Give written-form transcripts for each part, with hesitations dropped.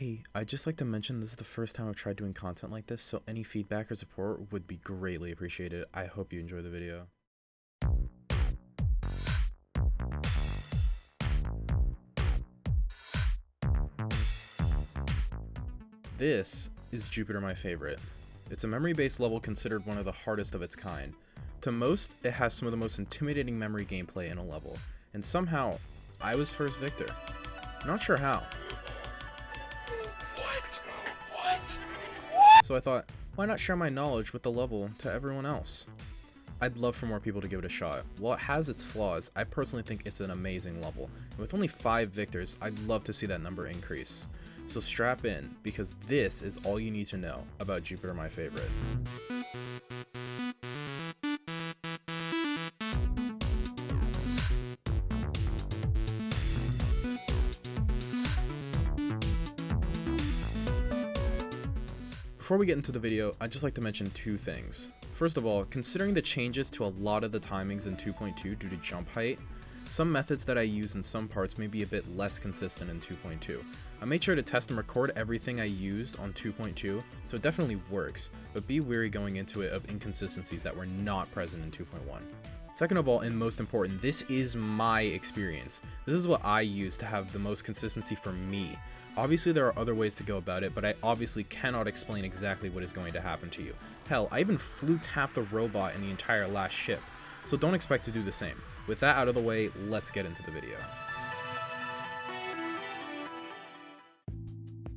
Hey, I'd just like to mention this is the first time I've tried doing content like this, so any feedback or support would be greatly appreciated. I hope you enjoy the video. This is Jupiter My Favorite. It's a memory-based level considered one of the hardest of its kind. To most, it has some of the most intimidating memory gameplay in a level, and somehow, I was first victor. Not sure how. What? So I thought, why not share my knowledge with the level to everyone else? I'd love for more people to give it a shot. While it has its flaws, I personally think it's an amazing level. And with only 5 victors, I'd love to see that number increase. So strap in, because this is all you need to know about Jupiter My Favorite. Before we get into the video, I'd just like to mention 2 things. First of all, considering the changes to a lot of the timings in 2.2 due to jump height, some methods that I use in some parts may be a bit less consistent in 2.2. I made sure to test and record everything I used on 2.2, so it definitely works, but be wary going into it of inconsistencies that were not present in 2.1. Second of all, and most important, this is my experience. This is what I use to have the most consistency for me. Obviously there are other ways to go about it, but I obviously cannot explain exactly what is going to happen to you. Hell, I even fluked half the robot in the entire last ship, so don't expect to do the same. With that out of the way, let's get into the video.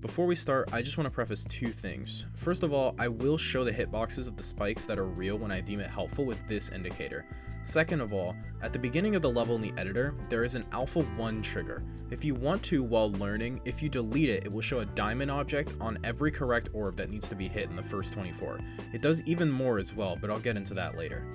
Before we start, I just want to preface 2 things. First of all, I will show the hitboxes of the spikes that are real when I deem it helpful with this indicator. Second of all, at the beginning of the level in the editor, there is an Alpha 1 trigger. If you want to while learning, if you delete it, it will show a diamond object on every correct orb that needs to be hit in the first 24. It does even more as well, but I'll get into that later.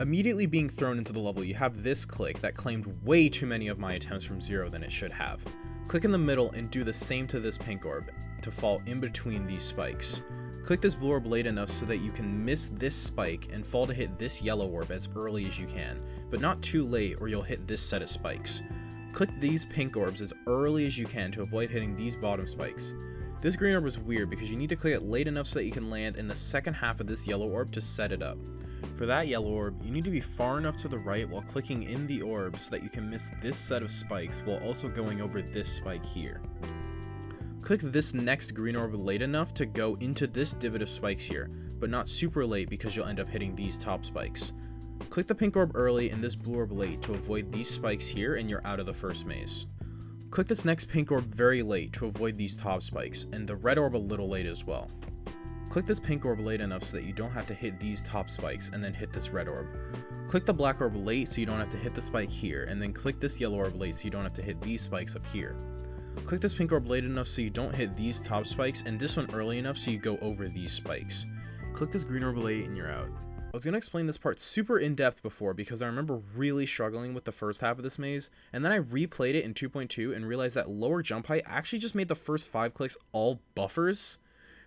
Immediately being thrown into the level, you have this click that claimed way too many of my attempts from 0 than it should have. Click in the middle and do the same to this pink orb to fall in between these spikes. Click this blue orb late enough so that you can miss this spike and fall to hit this yellow orb as early as you can, but not too late or you'll hit this set of spikes. Click these pink orbs as early as you can to avoid hitting these bottom spikes. This green orb is weird because you need to click it late enough so that you can land in the second half of this yellow orb to set it up. For that yellow orb, you need to be far enough to the right while clicking in the orb so that you can miss this set of spikes while also going over this spike here. Click this next green orb late enough to go into this divot of spikes here, but not super late because you'll end up hitting these top spikes. Click the pink orb early and this blue orb late to avoid these spikes here and you're out of the first maze. Click this next pink orb very late to avoid these top spikes, and the red orb a little late as well. Click this pink orb late enough so that you don't have to hit these top spikes and then hit this red orb. Click the black orb late so you don't have to hit the spike here, and then click this yellow orb late so you don't have to hit these spikes up here. Click this pink orb late enough so you don't hit these top spikes, and this one early enough so you go over these spikes. Click this green orb late and you're out. I was going to explain this part super in depth before because I remember really struggling with the first half of this maze, and then I replayed it in 2.2 and realized that lower jump height actually just made the first 5 clicks all buffers.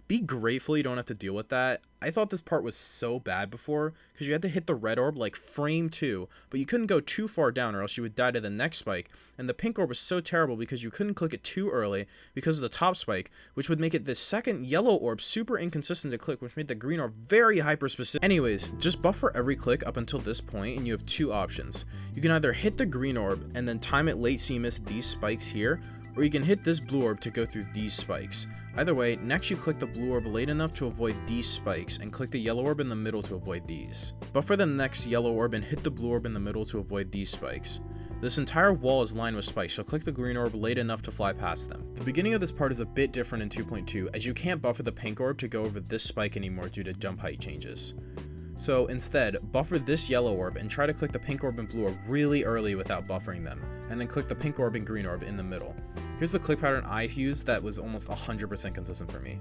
Be grateful you don't have to deal with that. I thought this part was so bad before because you had to hit the red orb like frame 2, but you couldn't go too far down or else you would die to the next spike, and the pink orb was so terrible because you couldn't click it too early because of the top spike, which would make it the second yellow orb super inconsistent to click, which made the green orb very hyper specific. Anyways, just buffer every click up until this point and you have 2 options. You can either hit the green orb and then time it late so you miss these spikes here, or you can hit this blue orb to go through these spikes. Either way, next you click the blue orb late enough to avoid these spikes, and click the yellow orb in the middle to avoid these. Buffer the next yellow orb and hit the blue orb in the middle to avoid these spikes. This entire wall is lined with spikes, so click the green orb late enough to fly past them. The beginning of this part is a bit different in 2.2, as you can't buffer the pink orb to go over this spike anymore due to jump height changes. So instead, buffer this yellow orb and try to click the pink orb and blue orb really early without buffering them, and then click the pink orb and green orb in the middle. Here's the click pattern I've used that was almost 100% consistent for me.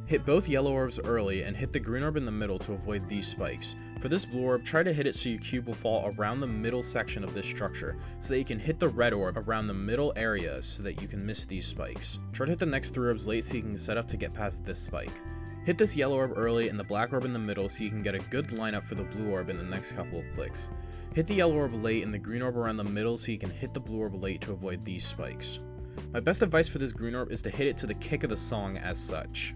Hit both yellow orbs early and hit the green orb in the middle to avoid these spikes. For this blue orb, try to hit it so your cube will fall around the middle section of this structure, so that you can hit the red orb around the middle area so that you can miss these spikes. Try to hit the next 3 orbs late so you can set up to get past this spike. Hit this yellow orb early and the black orb in the middle so you can get a good lineup for the blue orb in the next couple of clicks. Hit the yellow orb late and the green orb around the middle so you can hit the blue orb late to avoid these spikes. My best advice for this green orb is to hit it to the kick of the song as such.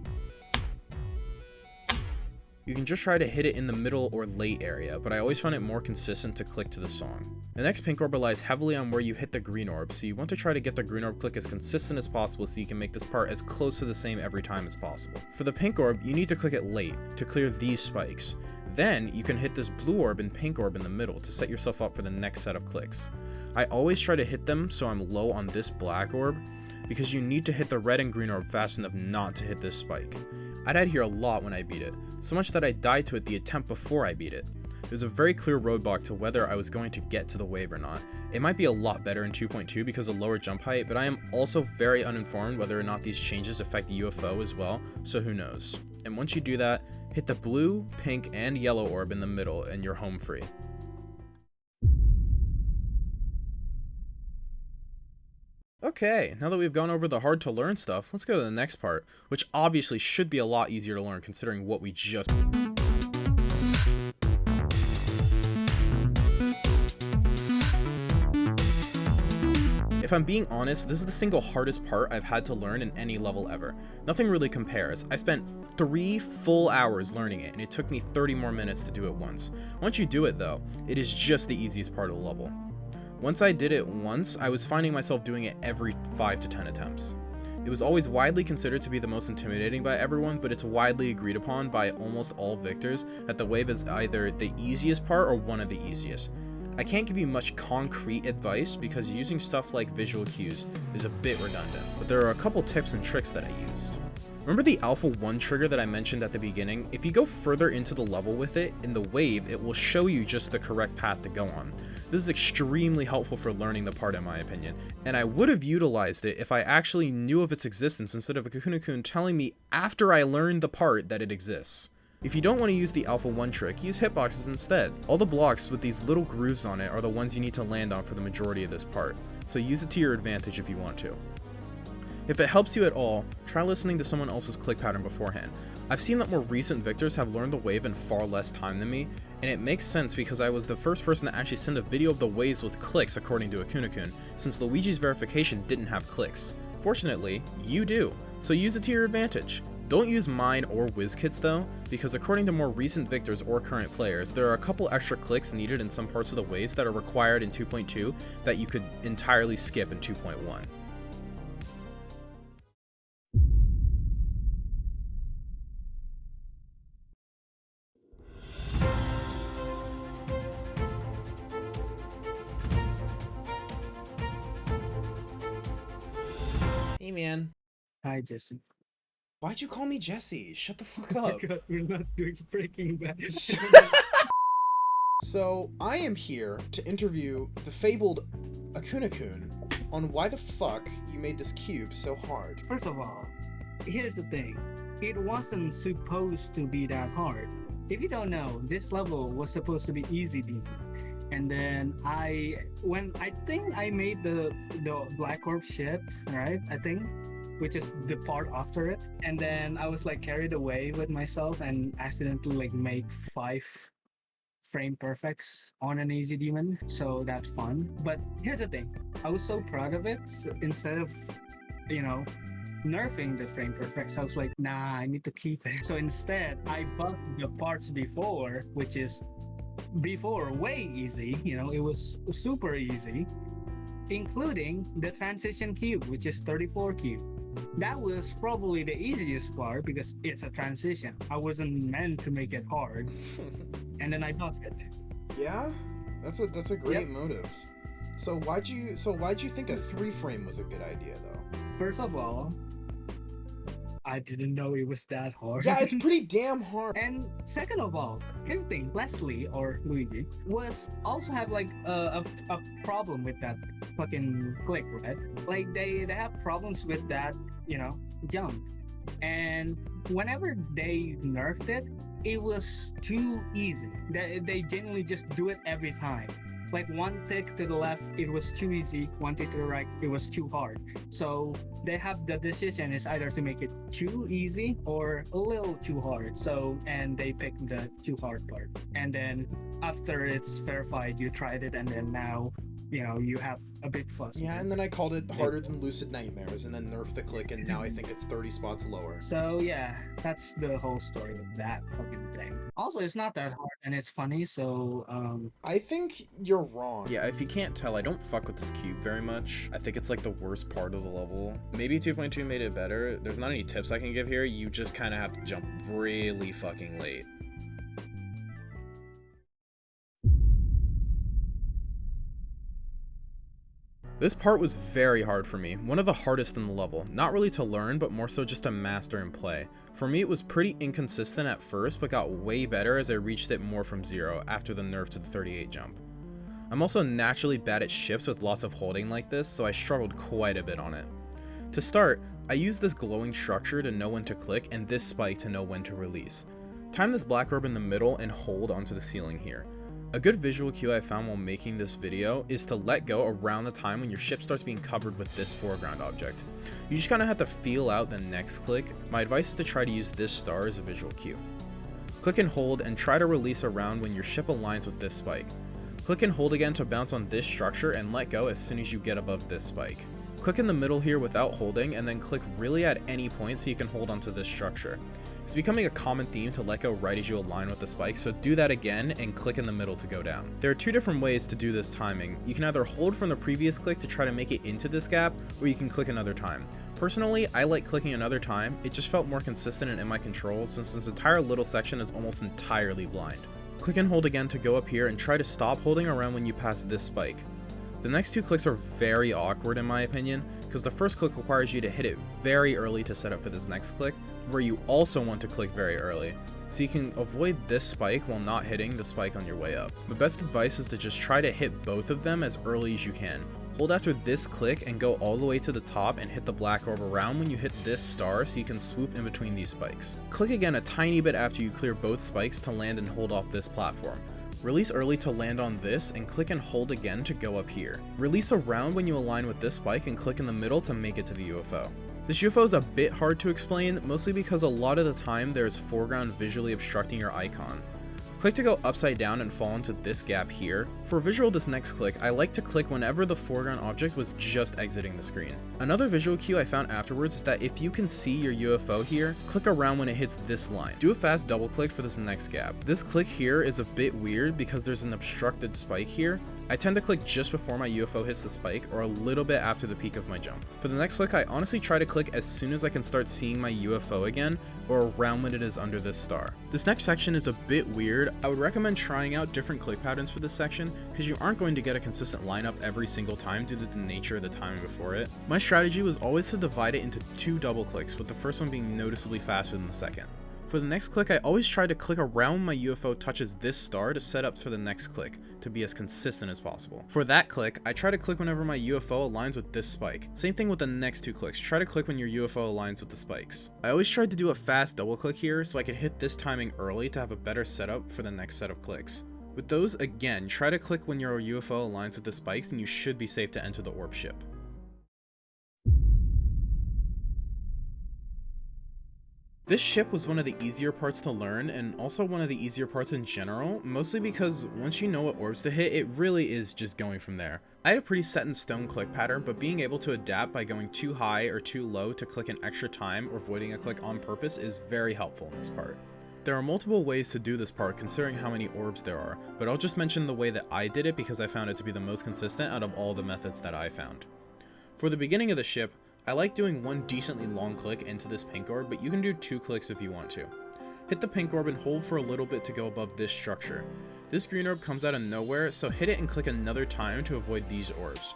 You can just try to hit it in the middle or late area, but I always find it more consistent to click to the song. The next pink orb relies heavily on where you hit the green orb, so you want to try to get the green orb click as consistent as possible so you can make this part as close to the same every time as possible. For the pink orb, you need to click it late to clear these spikes. Then you can hit this blue orb and pink orb in the middle to set yourself up for the next set of clicks. I always try to hit them so I'm low on this black orb, because you need to hit the red and green orb fast enough not to hit this spike. I died here a lot when I beat it, so much that I died to it the attempt before I beat it. It was a very clear roadblock to whether I was going to get to the wave or not. It might be a lot better in 2.2 because of lower jump height, but I am also very uninformed whether or not these changes affect the UFO as well, so who knows. And once you do that, hit the blue, pink, and yellow orb in the middle and you're home free. Okay, now that we've gone over the hard to learn stuff, let's go to the next part, which obviously should be a lot easier to learn considering what we just... If I'm being honest, this is the single hardest part I've had to learn in any level ever. Nothing really compares. I spent 3 full hours learning it, and it took me 30 more minutes to do it once. Once you do it though, it is just the easiest part of the level. Once I did it once, I was finding myself doing it every 5 to 10 attempts. It was always widely considered to be the most intimidating by everyone, but it's widely agreed upon by almost all victors that the wave is either the easiest part or one of the easiest. I can't give you much concrete advice because using stuff like visual cues is a bit redundant, but there are a couple tips and tricks that I used. Remember the Alpha 1 trigger that I mentioned at the beginning? If you go further into the level with it, in the wave, it will show you just the correct path to go on. This is extremely helpful for learning the part in my opinion, and I would have utilized it if I actually knew of its existence instead of akunakun telling me after I learned the part that it exists. If you don't want to use the Alpha 1 trick, use hitboxes instead. All the blocks with these little grooves on it are the ones you need to land on for the majority of this part, so use it to your advantage if you want to. If it helps you at all, try listening to someone else's click pattern beforehand. I've seen that more recent victors have learned the wave in far less time than me, and it makes sense because I was the first person to actually send a video of the waves with clicks according to akunakun, since Luigi's verification didn't have clicks. Fortunately, you do, so use it to your advantage. Don't use mine or WizKids though, because according to more recent victors or current players, there are a couple extra clicks needed in some parts of the waves that are required in 2.2 that you could entirely skip in 2.1. Hey man. Hi, Jesse. Why'd you call me Jesse? Shut the fuck up. Because we're not doing Breaking Bad. So, I am here to interview the fabled akunakun on why the fuck you made this cube so hard. First of all, here's the thing. It wasn't supposed to be that hard. If you don't know, this level was supposed to be easy peasy. And then I think I made the Black Orb Ship, right? I think, which is the part after it. And then I was like carried away with myself and accidentally like make 5 frame perfects on an easy demon. So that's fun. But here's the thing. I was so proud of it. So instead of, nerfing the frame perfects, I was like, nah, I need to keep it. So instead, I buffed the parts before, which is before way easy, it was super easy, including the transition cube, which is 34 cube. That was probably the easiest part because it's a transition. I wasn't meant to make it hard, and then I buffed it. Yeah, that's a great motive. So why'd you think a 3-frame was a good idea though? First of all, I didn't know it was that hard. Yeah, it's pretty damn hard. And second of all, here's the thing: Leslie or Luigi was also have like a problem with that fucking click, right? Like they have problems with that, jump. And whenever they nerfed it, it was too easy. They genuinely just do it every time. Like one tick to the left, it was too easy. One tick to the right, it was too hard. So they have the decision is either to make it too easy or a little too hard. So, and they pick the too hard part. And then after it's verified, you tried it, and then now, you know, you have a big fuss. Yeah, and then I called it harder than Lucid Nightmares, and then nerfed the click, and now I think it's 30 spots lower. So yeah, that's the whole story of that fucking thing. Also, it's not that hard, and it's funny, so I think you're wrong. Yeah, if you can't tell, I don't fuck with this cube very much. I think it's like the worst part of the level. Maybe 2.2 made it better. There's not any tips I can give here. You just kind of have to jump really fucking late. This part was very hard for me, one of the hardest in the level, not really to learn, but more so just to master and play. For me, it was pretty inconsistent at first, but got way better as I reached it more from 0 after the nerf to the 38 jump. I'm also naturally bad at ships with lots of holding like this, so I struggled quite a bit on it. To start, I used this glowing structure to know when to click and this spike to know when to release. Time this black orb in the middle and hold onto the ceiling here. A good visual cue I found while making this video is to let go around the time when your ship starts being covered with this foreground object. You just kind of have to feel out the next click. My advice is to try to use this star as a visual cue. Click and hold and try to release around when your ship aligns with this spike. Click and hold again to bounce on this structure and let go as soon as you get above this spike. Click in the middle here without holding and then click really at any point so you can hold onto this structure. It's becoming a common theme to let go right as you align with the spike, so do that again and click in the middle to go down. There are two different ways to do this timing. You can either hold from the previous click to try to make it into this gap, or you can click another time. Personally, I like clicking another time. It just felt more consistent and in my control since this entire little section is almost entirely blind. Click and hold again to go up here and try to stop holding around when you pass this spike. The next two clicks are very awkward in my opinion, because the first click requires you to hit it very early to set up for this next click, where you also want to click very early, so you can avoid this spike while not hitting the spike on your way up. My best advice is to just try to hit both of them as early as you can. Hold after this click and go all the way to the top and hit the black orb around when you hit this star so you can swoop in between these spikes. Click again a tiny bit after you clear both spikes to land and hold off this platform. Release early to land on this and click and hold again to go up here. Release around when you align with this spike and click in the middle to make it to the UFO. This UFO is a bit hard to explain, mostly because a lot of the time there is foreground visually obstructing your icon. Click to go upside down and fall into this gap here. For visual this next click, I like to click whenever the foreground object was just exiting the screen. Another visual cue I found afterwards is that if you can see your UFO here, click around when it hits this line. Do a fast double click for this next gap. This click here is a bit weird because there's an obstructed spike here. I tend to click just before my UFO hits the spike or a little bit after the peak of my jump. For the next click, I honestly try to click as soon as I can start seeing my UFO again or around when it is under this star. This next section is a bit weird. I would recommend trying out different click patterns for this section because you aren't going to get a consistent lineup every single time due to the nature of the timing before it. My strategy was always to divide it into two double clicks, with the first one being noticeably faster than the second. For the next click, I always try to click around when my UFO touches this star to set up for the next click, to be as consistent as possible. For that click, I try to click whenever my UFO aligns with this spike. Same thing with the next two clicks, try to click when your UFO aligns with the spikes. I always tried to do a fast double click here so I could hit this timing early to have a better setup for the next set of clicks. With those, again, try to click when your UFO aligns with the spikes and you should be safe to enter the orb ship. This ship was one of the easier parts to learn and also one of the easier parts in general, mostly because once you know what orbs to hit, it really is just going from there. I had a pretty set in stone click pattern, but being able to adapt by going too high or too low to click an extra time or avoiding a click on purpose is very helpful in this part. There are multiple ways to do this part considering how many orbs there are, but I'll just mention the way that I did it because I found it to be the most consistent out of all the methods that I found. For the beginning of the ship, I like doing one decently long click into this pink orb, but you can do two clicks if you want to. Hit the pink orb and hold for a little bit to go above this structure. This green orb comes out of nowhere, so hit it and click another time to avoid these orbs.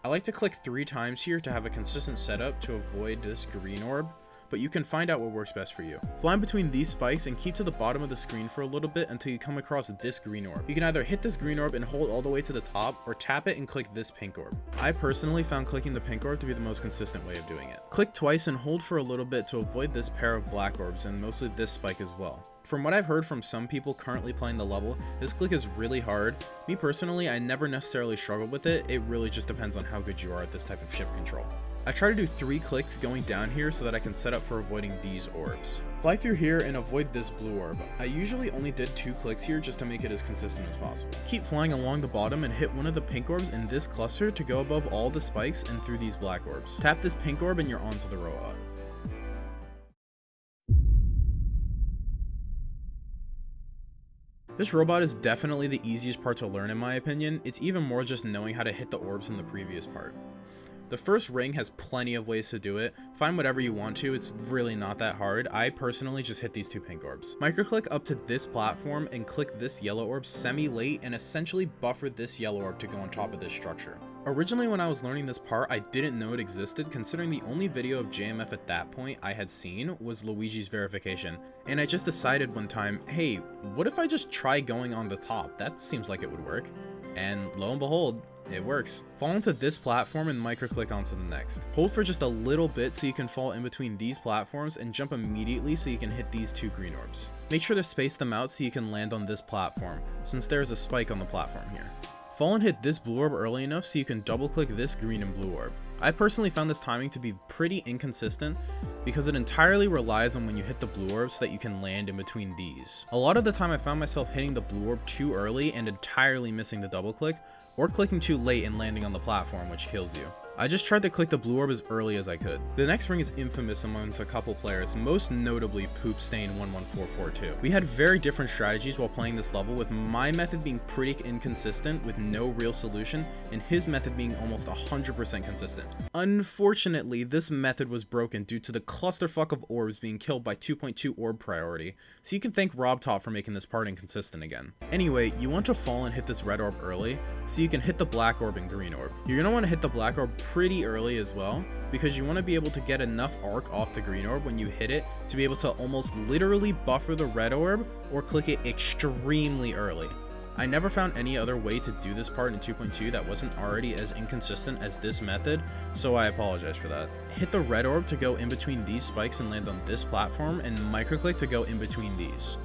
I like to click 3 times here to have a consistent setup to avoid this green orb, but you can find out what works best for you. Fly in between these spikes and keep to the bottom of the screen for a little bit until you come across this green orb. You can either hit this green orb and hold all the way to the top, or tap it and click this pink orb. I personally found clicking the pink orb to be the most consistent way of doing it. Click twice and hold for a little bit to avoid this pair of black orbs and mostly this spike as well. From what I've heard from some people currently playing the level, this click is really hard. Me personally, I never necessarily struggled with it. It really just depends on how good you are at this type of ship control. I try to do 3 clicks going down here so that I can set up for avoiding these orbs. Fly through here and avoid this blue orb. I usually only did 2 clicks here just to make it as consistent as possible. Keep flying along the bottom and hit one of the pink orbs in this cluster to go above all the spikes and through these black orbs. Tap this pink orb and you're onto the row up. This robot is definitely the easiest part to learn in my opinion. It's even more just knowing how to hit the orbs in the previous part. The first ring has plenty of ways to do it. Find whatever you want to, it's really not that hard. I personally just hit these 2 pink orbs. Microclick up to this platform and click this yellow orb semi-late and essentially buffer this yellow orb to go on top of this structure. Originally when I was learning this part, I didn't know it existed considering the only video of JMF at that point I had seen was Luigi's verification. And I just decided one time, hey, what if I just try going on the top? That seems like it would work. And lo and behold, it works. Fall into this platform and microclick onto the next. Hold for just a little bit so you can fall in between these platforms and jump immediately so you can hit these 2 green orbs. Make sure to space them out so you can land on this platform, since there's a spike on the platform here. Fall and hit this blue orb early enough so you can double click this green and blue orb. I personally found this timing to be pretty inconsistent because it entirely relies on when you hit the blue orb so that you can land in between these. A lot of the time I found myself hitting the blue orb too early and entirely missing the double click, or clicking too late and landing on the platform, which kills you. I just tried to click the blue orb as early as I could. The next ring is infamous amongst a couple players, most notably Poopstain11442. We had very different strategies while playing this level, with my method being pretty inconsistent with no real solution, and his method being almost 100% consistent. Unfortunately, this method was broken due to the clusterfuck of orbs being killed by 2.2 orb priority, so you can thank RobTop for making this part inconsistent again. Anyway, you want to fall and hit this red orb early, so you can hit the black orb and green orb. You're going to want to hit the black orb pretty early as well, because you want to be able to get enough arc off the green orb when you hit it to be able to almost literally buffer the red orb or click it extremely early. I never found any other way to do this part in 2.2 that wasn't already as inconsistent as this method, so I apologize for that. Hit the red orb to go in between these spikes and land on this platform, and microclick to go in between these.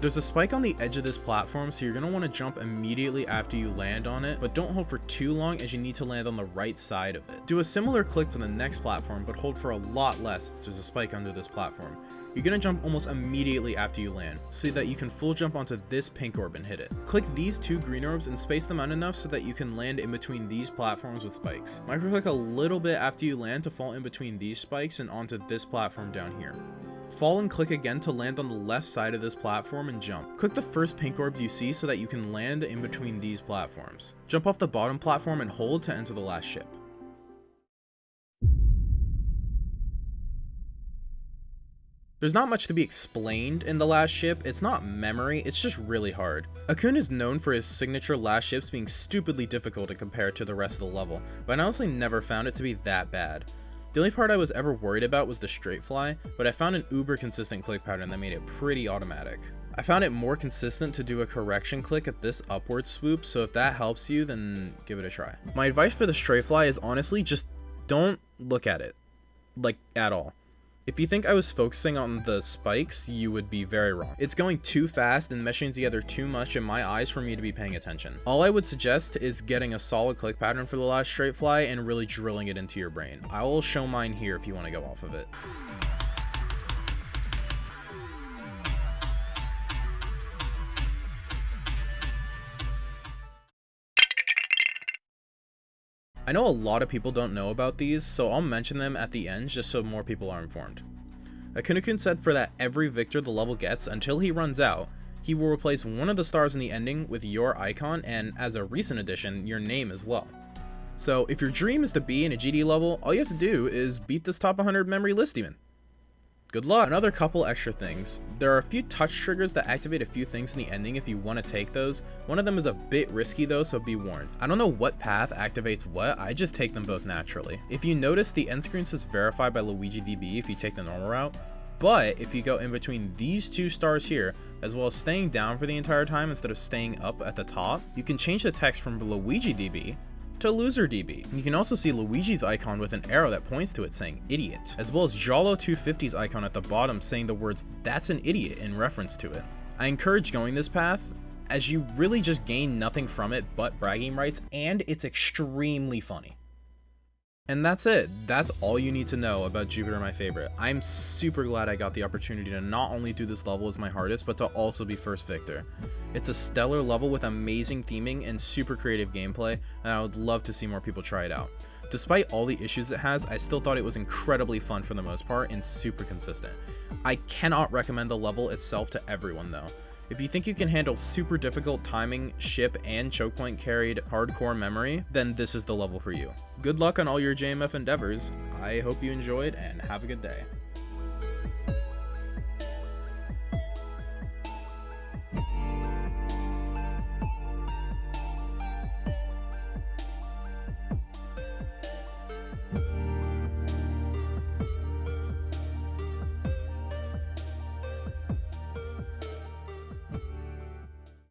There's a spike on the edge of this platform, so you're going to want to jump immediately after you land on it, but don't hold for too long as you need to land on the right side of it. Do a similar click to the next platform, but hold for a lot less as there's a spike under this platform. You're going to jump almost immediately after you land, so that you can full jump onto this pink orb and hit it. Click these 2 green orbs and space them out enough so that you can land in between these platforms with spikes. Microclick a little bit after you land to fall in between these spikes and onto this platform down here. Fall and click again to land on the left side of this platform and jump. Click the first pink orb you see so that you can land in between these platforms. Jump off the bottom platform and hold to enter the last ship. There's not much to be explained in the last ship. It's not memory, it's just really hard. Akun is known for his signature last ships being stupidly difficult to compare to the rest of the level, but I honestly never found it to be that bad. The only part I was ever worried about was the straight fly, but I found an uber consistent click pattern that made it pretty automatic. I found it more consistent to do a correction click at this upward swoop, so if that helps you, then give it a try. My advice for the straight fly is honestly just don't look at it, like at all. If you think I was focusing on the spikes, you would be very wrong. It's going too fast and meshing together too much in my eyes for me to be paying attention. All I would suggest is getting a solid click pattern for the last straight fly and really drilling it into your brain. I will show mine here if you want to go off of it. I know a lot of people don't know about these, so I'll mention them at the end just so more people are informed. Akunakun said for that every victor the level gets until he runs out, he will replace one of the stars in the ending with your icon and, as a recent addition, your name as well. So if your dream is to be in a GD level, all you have to do is beat this top 100 memory list demon. Good luck! Another couple extra things. There are a few touch triggers that activate a few things in the ending if you want to take those. One of them is a bit risky though, so be warned. I don't know what path activates what, I just take them both naturally. If you notice, the end screen says verified by Luigi DB if you take the normal route, but if you go in between these two stars here, as well as staying down for the entire time instead of staying up at the top, you can change the text from Luigi DB to Loser DB. You can also see Luigi's icon with an arrow that points to it saying idiot, as well as Jalo250's icon at the bottom saying the words "that's an idiot" in reference to it. I encourage going this path, as you really just gain nothing from it but bragging rights, and it's extremely funny. And that's it. That's all you need to know about Jupiter My Favorite. I'm super glad I got the opportunity to not only do this level as my hardest, but to also be first victor. It's a stellar level with amazing theming and super creative gameplay, and I would love to see more people try it out. Despite all the issues it has, I still thought it was incredibly fun for the most part and super consistent. I cannot recommend the level itself to everyone though. If you think you can handle super difficult timing, ship, and choke point carried hardcore memory, then this is the level for you. Good luck on all your JMF endeavors. I hope you enjoyed and have a good day.